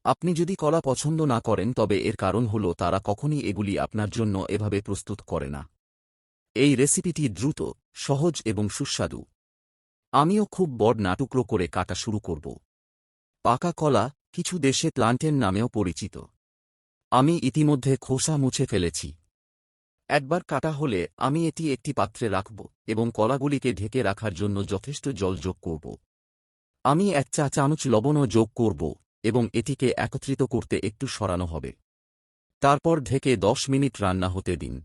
আপনি যদি কলা পছন্দ না করেন তবে এর কারণ হল তারা কখনই এগুলি আপনার জন্য এভাবে প্রস্তুত করে না। এই রেসিপিটি দ্রুত, সহজ এবং সুস্বাদু। আমিও খুব বড় টুকরো করে কাটা শুরু করব। পাকা কলা কিছু দেশে প্লান্টেন নামেও পরিচিত। আমি ইতিমধ্যে খোসা মুছে ফেলেছি। একবার কাটা হলে আমি এটি একটি পাত্রে রাখব এবং কলাগুলিকে ঢেকে রাখার জন্য যথেষ্ট জল যোগ করব। আমি 1 চা চামচ লবণও যোগ করব এবং এটিকে একত্রিত করতে একটু সরানো হবে। তারপর ঢেকে 10 মিনিট রান্না হতে দিন।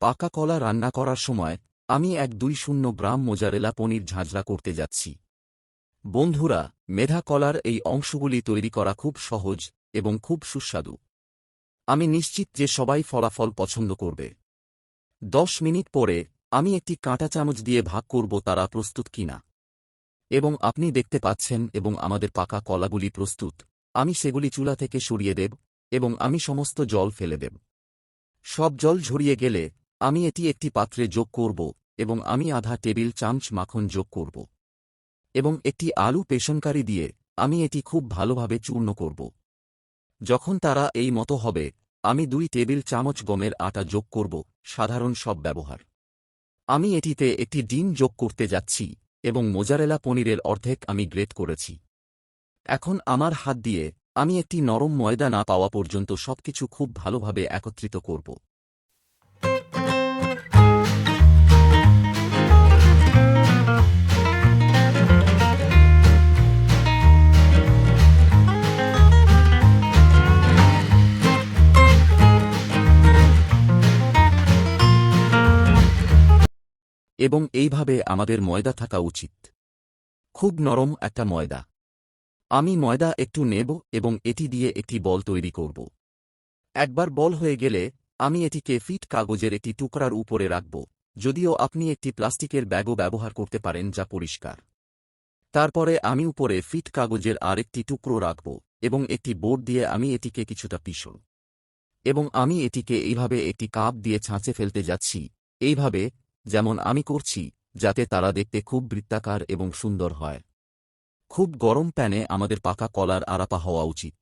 পাকা কলা রান্না করার সময় আমি 120 গ্রাম মোজারেলা পনির ঝাঁঝরা করতে যাচ্ছি। বন্ধুরা, মেধা কলার এই অংশগুলি তৈরি করা খুব সহজ এবং খুব সুস্বাদু। আমি নিশ্চিত যে সবাই ফলাফল পছন্দ করবে। 10 মিনিট পরে আমি একটি কাঁটা চামচ দিয়ে ভাগ করব তারা প্রস্তুত কিনা। এবং আপনি দেখতে পাচ্ছেন এবং আমাদের পাকা কলাগুলি প্রস্তুত। আমি সেগুলি চুলা থেকে সরিয়ে দেব এবং আমি সমস্ত জল ফেলে দেব। সব জল ঝরিয়ে গেলে আমি এটি একটি পাত্রে যোগ করব এবং আমি আধা টেবিল চামচ মাখন যোগ করব এবং একটি আলু পেশনকারি দিয়ে আমি এটি খুব ভালোভাবে চূর্ণ করব। যখন তারা এই মতো হবে আমি 2 টেবিল চামচ গমের আটা যোগ করব, সাধারণ সব ব্যবহার। আমি এটিতে একটি ডিম যোগ করতে যাচ্ছি এবং মোজারেলা পনিরের অর্ধেক আমি গ্রেট করেছি। এখন আমার হাত দিয়ে আমি একটি নরম ময়দা না পাওয়া পর্যন্ত সবকিছু খুব ভালোভাবে একত্রিত করব। এবং এইভাবে আমাদের ময়দা থাকা উচিত। খুব নরম একটা ময়দা। আমি ময়দা একটু নেব এবং এটি দিয়ে একটি বল তৈরি করব। একবার বল হয়ে গেলে আমি এটিকে ফিট কাগজের একটি টুকরার উপরে রাখব, যদিও আপনি একটি প্লাস্টিকের ব্যাগও ব্যবহার করতে পারেন যা পরিষ্কার। তারপরে আমি উপরে ফিট কাগজের আরেকটি টুকরো রাখব এবং একটি বোর্ড দিয়ে আমি এটিকে কিছুটা পিষব। এবং আমি এটিকে এইভাবে একটি কাপ দিয়ে ছাঁচে ফেলতে যাচ্ছি, এইভাবে যেমন আমি করছি, যাতে তারা দেখতে খুব বৃত্তাকার এবং সুন্দর হয়। খুব গরম প্যানে আমাদের পাকা কলার আরাপা হওয়া উচিত।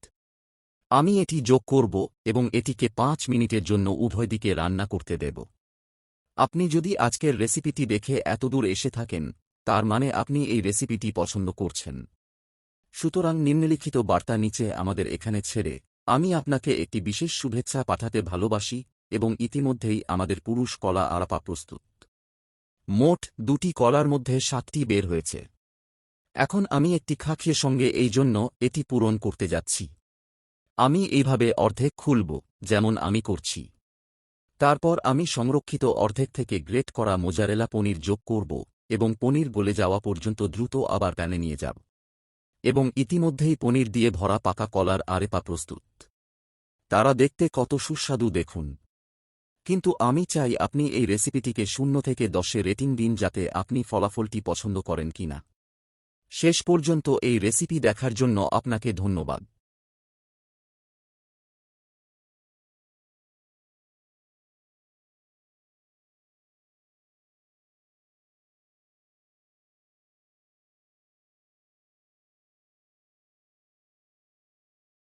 আমি এটি যোগ করব এবং এটিকে 5 মিনিটের জন্য উভয় দিকে রান্না করতে দেব। আপনি যদি আজকের রেসিপিটি দেখে এতদূর এসে থাকেন, তার মানে আপনি এই রেসিপিটি পছন্দ করছেন। সুতরাং নিম্নলিখিত বার্তা নিচে আমাদের এখানে ছেড়ে আমি আপনাকে একটি বিশেষ শুভেচ্ছা পাঠাতে ভালোবাসি এবং ইতিমধ্যেই আমাদের পুরুষ কলা আরাপা প্রস্তুত। মোট 2টি কলার মধ্যে 7টি বের হয়েছে। এখন আমি একটি খাঁকির সঙ্গে এই জন্য এটি পূরণ করতে যাচ্ছি। আমি এইভাবে অর্ধেক খুলব, যেমন আমি করছি। তারপর আমি সংরক্ষিত অর্ধেক থেকে গ্রেট করা মোজারেলা পনির যোগ করব এবং পনির গলে যাওয়া পর্যন্ত দ্রুত আবার প্যানে নিয়ে যাব। এবং ইতিমধ্যেই পনির দিয়ে ভরা পাকা কলার আরেপা প্রস্তুত। তারা দেখতে কত সুস্বাদু দেখুন। কিন্তু আমি চাই আপনি এই রেসিপিটিকে 0 থেকে 10-এ রেটিং দিন যাতে আপনি ফলাফলটি পছন্দ করেন কিনা। শেষ পর্যন্ত এই রেসিপি দেখার জন্য আপনাকে ধন্যবাদ।